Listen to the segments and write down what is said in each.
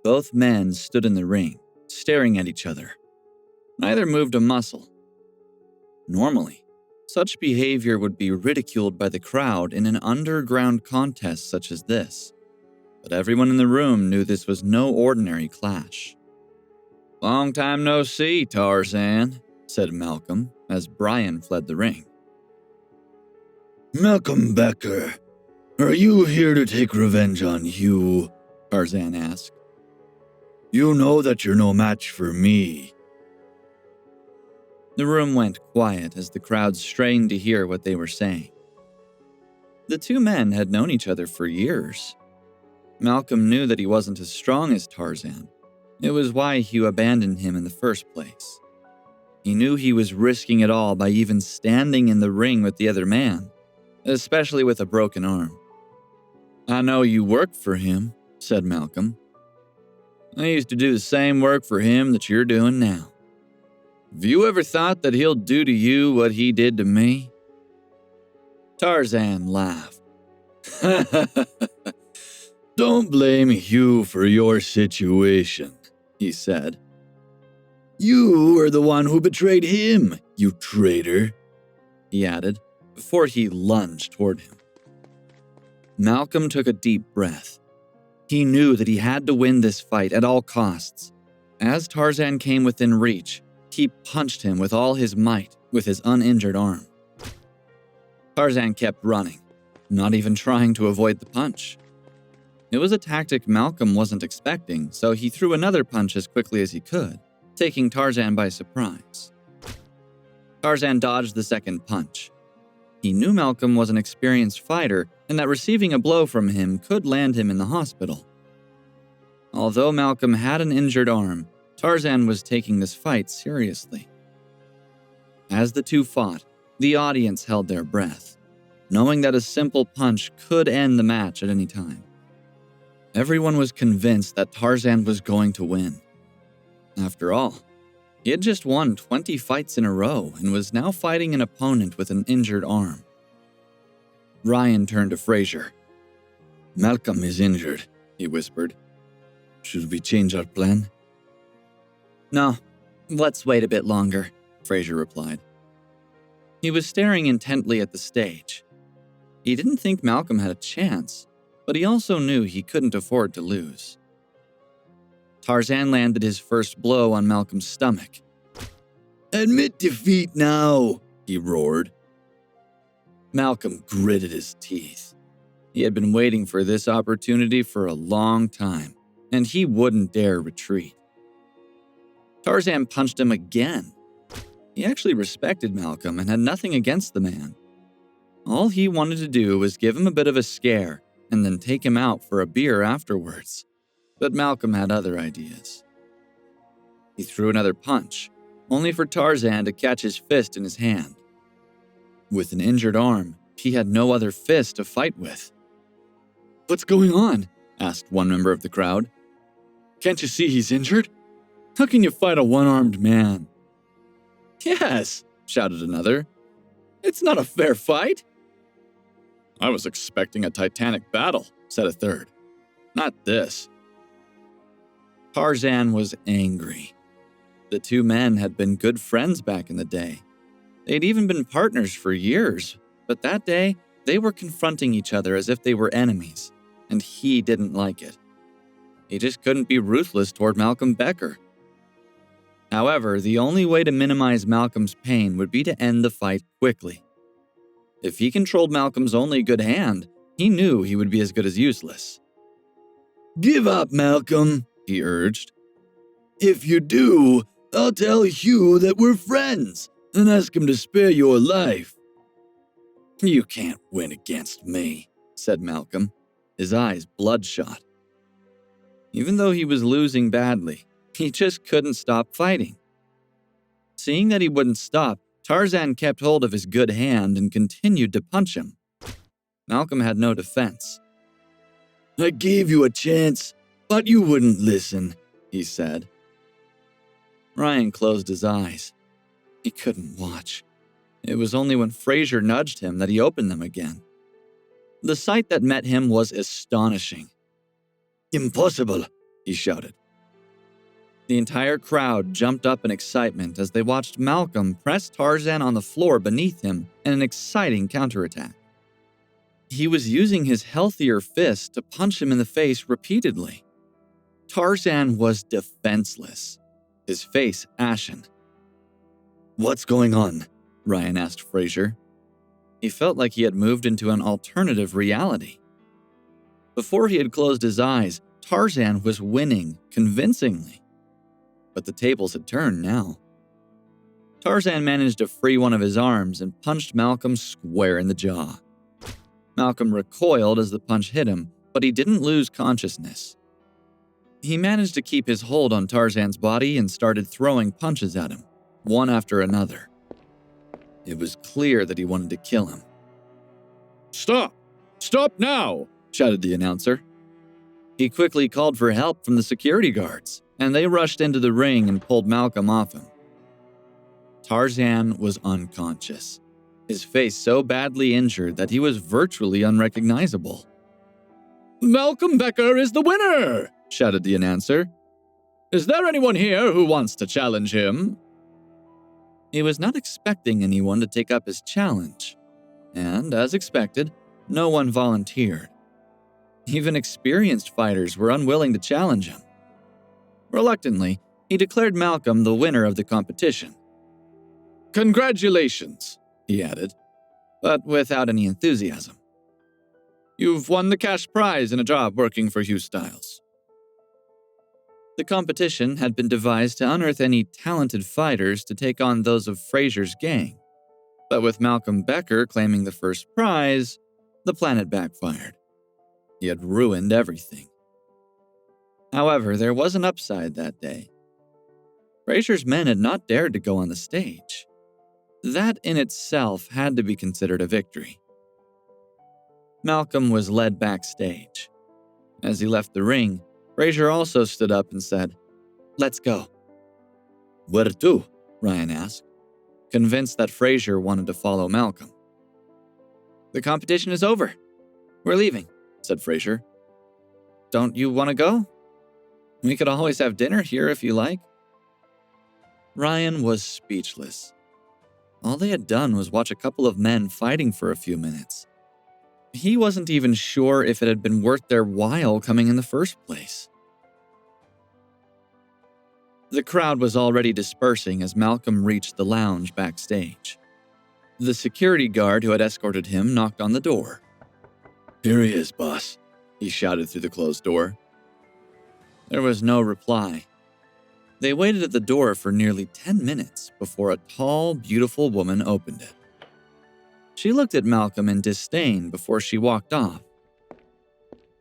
Both men stood in the ring, staring at each other. Neither moved a muscle. Normally, such behavior would be ridiculed by the crowd in an underground contest such as this, but everyone in the room knew this was no ordinary clash. "Long time no see, Tarzan," said Malcolm as Brian fled the ring. "Malcolm Becker, are you here to take revenge on Hugh?" Tarzan asked. "You know that you're no match for me." The room went quiet as the crowd strained to hear what they were saying. The two men had known each other for years. Malcolm knew that he wasn't as strong as Tarzan. It was why Hugh abandoned him in the first place. He knew he was risking it all by even standing in the ring with the other man, especially with a broken arm. "I know you work for him," said Malcolm. "I used to do the same work for him that you're doing now. Have you ever thought that he'll do to you what he did to me?" Tarzan laughed. "Don't blame Hugh for your situation," he said. "You are the one who betrayed him, you traitor," he added, before he lunged toward him. Malcolm took a deep breath. He knew that he had to win this fight at all costs. As Tarzan came within reach, he punched him with all his might with his uninjured arm. Tarzan kept running, not even trying to avoid the punch. It was a tactic Malcolm wasn't expecting, so he threw another punch as quickly as he could, taking Tarzan by surprise. Tarzan dodged the second punch. He knew Malcolm was an experienced fighter and that receiving a blow from him could land him in the hospital. Although Malcolm had an injured arm, Tarzan was taking this fight seriously. As the two fought, the audience held their breath, knowing that a simple punch could end the match at any time. Everyone was convinced that Tarzan was going to win. After all, he had just won 20 fights in a row and was now fighting an opponent with an injured arm. Ryan turned to Frazier. "Malcolm is injured," he whispered. "Should we change our plan?" "No, let's wait a bit longer," Frazier replied. He was staring intently at the stage. He didn't think Malcolm had a chance, but he also knew he couldn't afford to lose. Tarzan landed his first blow on Malcolm's stomach. "Admit defeat now," he roared. Malcolm gritted his teeth. He had been waiting for this opportunity for a long time, and he wouldn't dare retreat. Tarzan punched him again. He actually respected Malcolm and had nothing against the man. All he wanted to do was give him a bit of a scare and then take him out for a beer afterwards. But Malcolm had other ideas. He threw another punch, only for Tarzan to catch his fist in his hand. With an injured arm, he had no other fist to fight with. "What's going on?" asked one member of the crowd. "Can't you see he's injured? How can you fight a one-armed man?" "Yes," shouted another. "It's not a fair fight." "I was expecting a titanic battle," said a third. "Not this." Tarzan was angry. The two men had been good friends back in the day. They'd even been partners for years, but that day, they were confronting each other as if they were enemies, and he didn't like it. He just couldn't be ruthless toward Malcolm Becker. However, the only way to minimize Malcolm's pain would be to end the fight quickly. If he controlled Malcolm's only good hand, he knew he would be as good as useless. "Give up, Malcolm," he urged. "If you do, I'll tell Hugh that we're friends and ask him to spare your life." "You can't win against me," said Malcolm, his eyes bloodshot. Even though he was losing badly, he just couldn't stop fighting. Seeing that he wouldn't stop, Tarzan kept hold of his good hand and continued to punch him. Malcolm had no defense. "I gave you a chance, but you wouldn't listen," he said. Ryan closed his eyes. He couldn't watch. It was only when Frazier nudged him that he opened them again. The sight that met him was astonishing. "Impossible," he shouted. The entire crowd jumped up in excitement as they watched Malcolm press Tarzan on the floor beneath him in an exciting counterattack. He was using his healthier fist to punch him in the face repeatedly. Tarzan was defenseless, his face ashen. "What's going on?" Ryan asked Frazier. He felt like he had moved into an alternative reality. Before he had closed his eyes, Tarzan was winning convincingly. But the tables had turned now. Tarzan managed to free one of his arms and punched Malcolm square in the jaw. Malcolm recoiled as the punch hit him, but he didn't lose consciousness. He managed to keep his hold on Tarzan's body and started throwing punches at him, one after another. It was clear that he wanted to kill him. "Stop! Stop now!" shouted the announcer. He quickly called for help from the security guards, and they rushed into the ring and pulled Malcolm off him. Tarzan was unconscious, his face so badly injured that he was virtually unrecognizable. "Malcolm Becker is the winner!" shouted the announcer. "Is there anyone here who wants to challenge him?" He was not expecting anyone to take up his challenge, and, as expected, no one volunteered. Even experienced fighters were unwilling to challenge him. Reluctantly, he declared Malcolm the winner of the competition. "Congratulations," he added, but without any enthusiasm. "You've won the cash prize and a job working for Hugh Styles." The competition had been devised to unearth any talented fighters to take on those of Frazier's gang. But with Malcolm Becker claiming the first prize, the plan had backfired. He had ruined everything. However, there was an upside that day. Frazier's men had not dared to go on the stage. That in itself had to be considered a victory. Malcolm was led backstage. As he left the ring, Frazier also stood up and said, "Let's go." "Where to?" Ryan asked, convinced that Frazier wanted to follow Malcolm. "The competition is over. We're leaving," said Frazier. "Don't you want to go? We could always have dinner here if you like." Ryan was speechless. All they had done was watch a couple of men fighting for a few minutes. He wasn't even sure if it had been worth their while coming in the first place. The crowd was already dispersing as Malcolm reached the lounge backstage. The security guard who had escorted him knocked on the door. "Here he is, boss," he shouted through the closed door. There was no reply. They waited at the door for nearly 10 minutes before a tall, beautiful woman opened it. She looked at Malcolm in disdain before she walked off.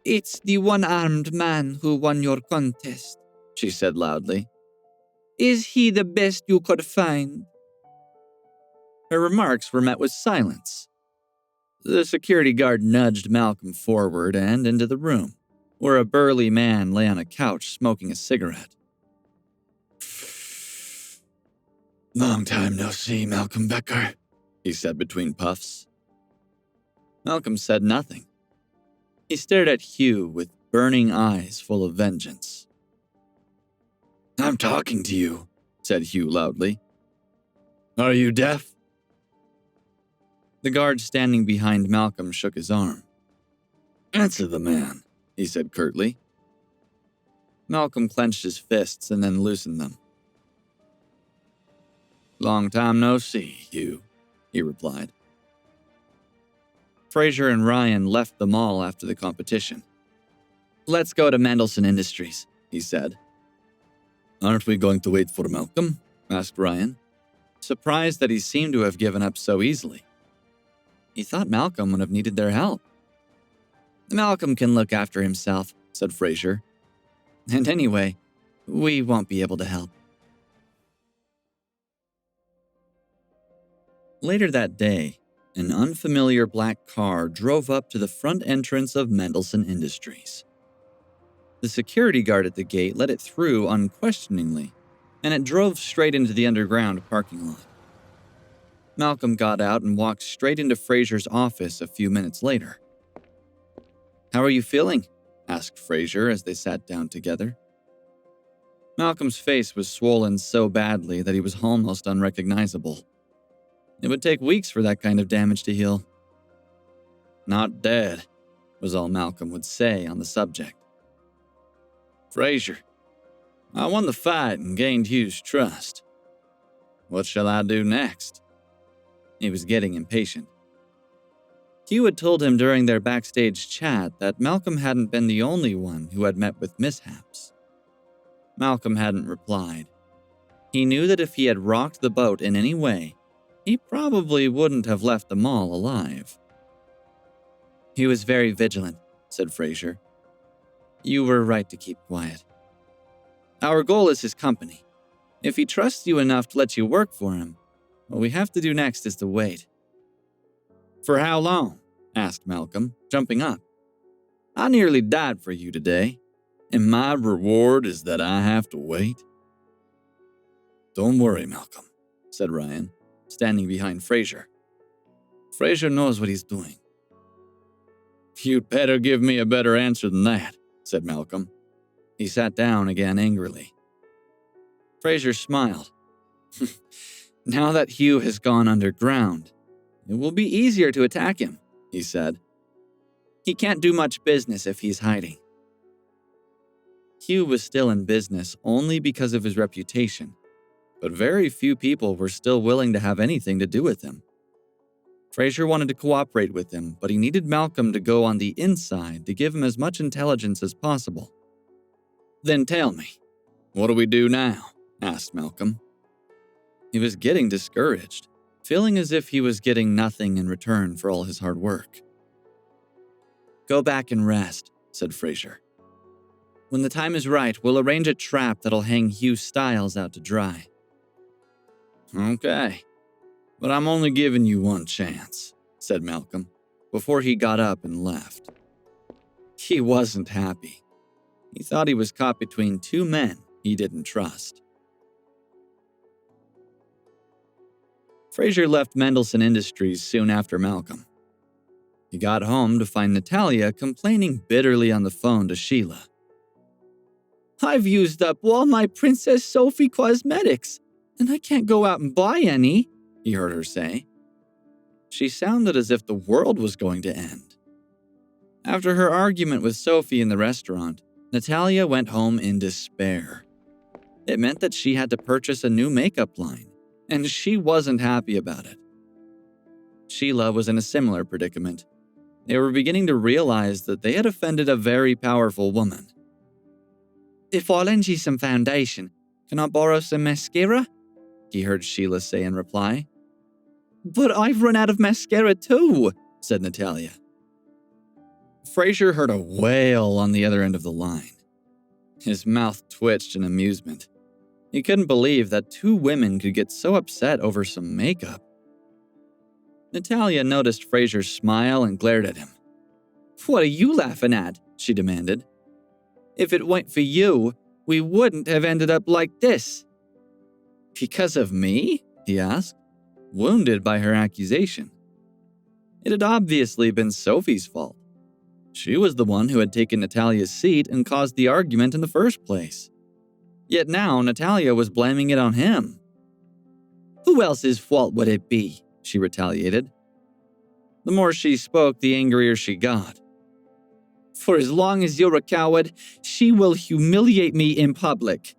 "It's the one-armed man who won your contest," she said loudly. "Is he the best you could find?" Her remarks were met with silence. The security guard nudged Malcolm forward and into the room, where a burly man lay on a couch smoking a cigarette. "Long time no see, Malcolm Becker," he said between puffs. Malcolm said nothing. He stared at Hugh with burning eyes full of vengeance. "I'm talking to you," said Hugh loudly. "Are you deaf?" The guard standing behind Malcolm shook his arm. "Answer the man," he said curtly. Malcolm clenched his fists and then loosened them. "Long time no see, Hugh," he replied. Frazier and Ryan left the mall after the competition. "Let's go to Mendelsohn Industries," he said. "Aren't we going to wait for Malcolm?" asked Ryan, surprised that he seemed to have given up so easily. He thought Malcolm would have needed their help. "Malcolm can look after himself," said Frazier. "And anyway, we won't be able to help." Later that day, an unfamiliar black car drove up to the front entrance of Mendelsohn Industries. The security guard at the gate let it through unquestioningly, and it drove straight into the underground parking lot. Malcolm got out and walked straight into Frazier's office a few minutes later. "How are you feeling?" asked Frazier as they sat down together. Malcolm's face was swollen so badly that he was almost unrecognizable. It would take weeks for that kind of damage to heal. "Not dead," was all Malcolm would say on the subject. "Frazier, I won the fight and gained Hugh's trust. What shall I do next?" He was getting impatient. Hugh had told him during their backstage chat that Malcolm hadn't been the only one who had met with mishaps. Malcolm hadn't replied. He knew that if he had rocked the boat in any way, he probably wouldn't have left the mall alive. "He was very vigilant," said Frazier. "You were right to keep quiet. Our goal is his company. If he trusts you enough to let you work for him, what we have to do next is to wait." "For how long?" asked Malcolm, jumping up. "I nearly died for you today, and my reward is that I have to wait?" "Don't worry, Malcolm," said Ryan, standing behind Frazier. "Frazier knows what he's doing." "You'd better give me a better answer than that," said Malcolm. He sat down again angrily. Frazier smiled. "Now that Hugh has gone underground, it will be easier to attack him," he said. "He can't do much business if he's hiding." Hugh was still in business only because of his reputation, but very few people were still willing to have anything to do with him. Frazier wanted to cooperate with him, but he needed Malcolm to go on the inside to give him as much intelligence as possible. "Then tell me, what do we do now?" asked Malcolm. He was getting discouraged, feeling as if he was getting nothing in return for all his hard work. "Go back and rest," said Frazier. "When the time is right, we'll arrange a trap that'll hang Hugh Styles out to dry." "Okay, but I'm only giving you one chance," said Malcolm, before he got up and left. He wasn't happy. He thought he was caught between two men he didn't trust. Frazier left Mendelsohn Industries soon after Malcolm. He got home to find Natalia complaining bitterly on the phone to Sheila. "I've used up all my Princess Sophie cosmetics, and I can't go out and buy any," he heard her say. She sounded as if the world was going to end. After her argument with Sophie in the restaurant, Natalia went home in despair. It meant that she had to purchase a new makeup line, and she wasn't happy about it. Sheila was in a similar predicament. They were beginning to realize that they had offended a very powerful woman. "If I'll lend you some foundation, can I borrow some mascara?" he heard Sheila say in reply. "But I've run out of mascara too," said Natalia. Frazier heard a wail on the other end of the line. His mouth twitched in amusement. He couldn't believe that two women could get so upset over some makeup. Natalia noticed Frazier's smile and glared at him. "What are you laughing at?" she demanded. "If it weren't for you, we wouldn't have ended up like this." "Because of me?" he asked, wounded by her accusation. It had obviously been Sophie's fault. She was the one who had taken Natalia's seat and caused the argument in the first place. Yet now Natalia was blaming it on him. "Who else's fault would it be?" she retaliated. The more she spoke, the angrier she got. "For as long as you're a coward, she will humiliate me in public.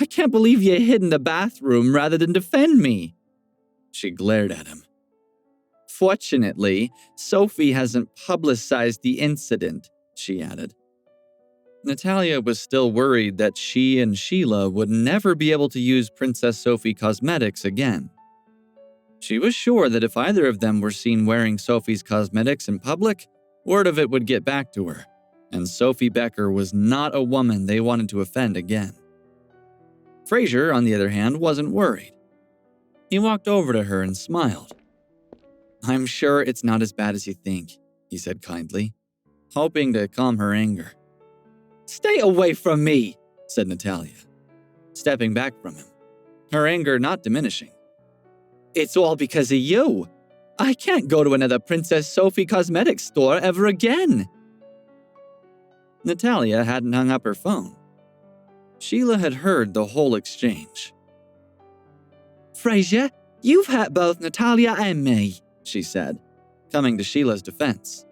I can't believe you hid in the bathroom rather than defend me." She glared at him. "Fortunately, Sophie hasn't publicized the incident," she added. Natalia was still worried that she and Sheila would never be able to use Princess Sophie cosmetics again. She was sure that if either of them were seen wearing Sophie's cosmetics in public, word of it would get back to her, and Sophie Becker was not a woman they wanted to offend again. Frazier, on the other hand, wasn't worried. He walked over to her and smiled. "I'm sure it's not as bad as you think," he said kindly, hoping to calm her anger. "Stay away from me," said Natalia, stepping back from him, her anger not diminishing. "It's all because of you. I can't go to another Princess Sophie cosmetics store ever again." Natalia hadn't hung up her phone. Sheila had heard the whole exchange. Frazier, you've hurt both Natalia and me, She said, coming to Sheila's defense.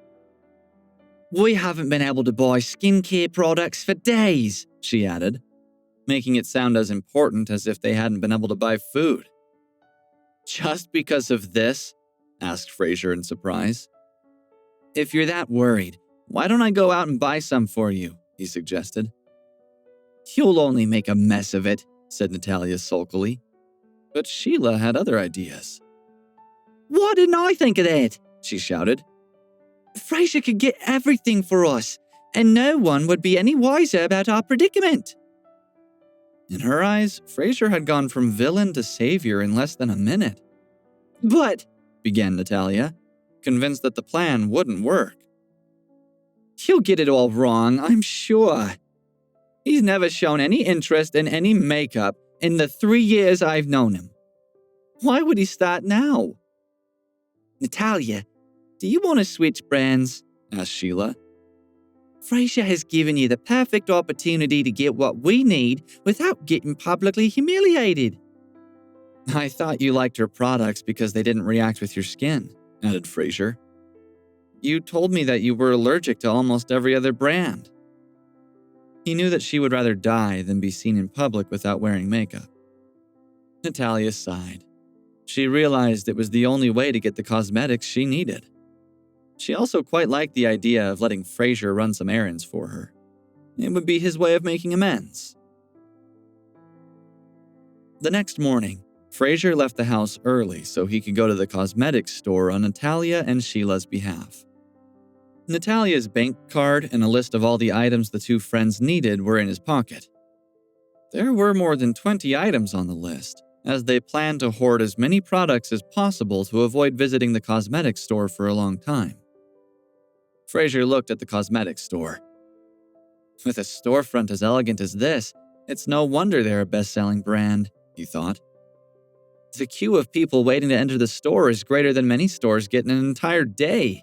We haven't been able to buy skincare products for days, She added, making it sound as important as if they hadn't been able to buy food. Just because of this? Asked Frazier in surprise. If you're that worried, why don't I go out and buy some for you? He suggested. You'll only make a mess of it, said Natalia sulkily. But Sheila had other ideas. Why didn't I think of that? She shouted. Frazier could get everything for us, and no one would be any wiser about our predicament. In her eyes, Frazier had gone from villain to savior in less than a minute. But, began Natalia, convinced that the plan wouldn't work. He'll get it all wrong, I'm sure. He's never shown any interest in any makeup in the 3 years I've known him. Why would he start now? Natalia, do you want to switch brands? Asked Sheila. Frazier has given you the perfect opportunity to get what we need without getting publicly humiliated. I thought you liked her products because they didn't react with your skin, added Frazier. You told me that you were allergic to almost every other brand. He knew that she would rather die than be seen in public without wearing makeup. Natalia sighed. She realized it was the only way to get the cosmetics she needed. She also quite liked the idea of letting Frazier run some errands for her. It would be his way of making amends. The next morning, Frazier left the house early so he could go to the cosmetics store on Natalia and Sheila's behalf. Natalia's bank card and a list of all the items the two friends needed were in his pocket. There were more than 20 items on the list, as they planned to hoard as many products as possible to avoid visiting the cosmetics store for a long time. Frazier looked at the cosmetics store. With a storefront as elegant as this, it's no wonder they're a best-selling brand, he thought. The queue of people waiting to enter the store is greater than many stores get in an entire day.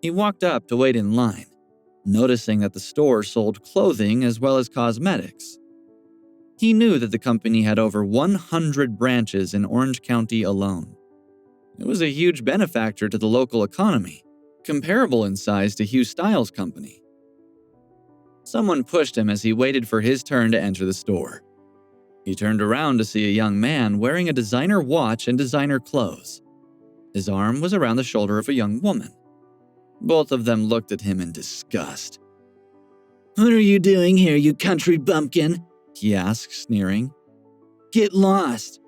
He walked up to wait in line, noticing that the store sold clothing as well as cosmetics. He knew that the company had over 100 branches in Orange County alone. It was a huge benefactor to the local economy, comparable in size to Hugh Styles' company. Someone pushed him as he waited for his turn to enter the store. He turned around to see a young man wearing a designer watch and designer clothes. His arm was around the shoulder of a young woman. Both of them looked at him in disgust. What are you doing here, you country bumpkin? He asked, sneering. Get lost.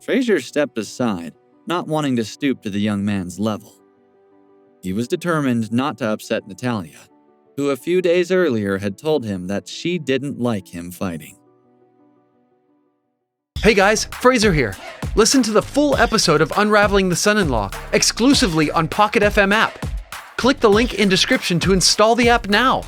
Frazier stepped aside, not wanting to stoop to the young man's level. He was determined not to upset Natalia, who a few days earlier had told him that she didn't like him fighting. Hey guys, Frazier here. Listen to the full episode of Unraveling the Son-In-Law exclusively on Pocket FM app. Click the link in description to install the app now.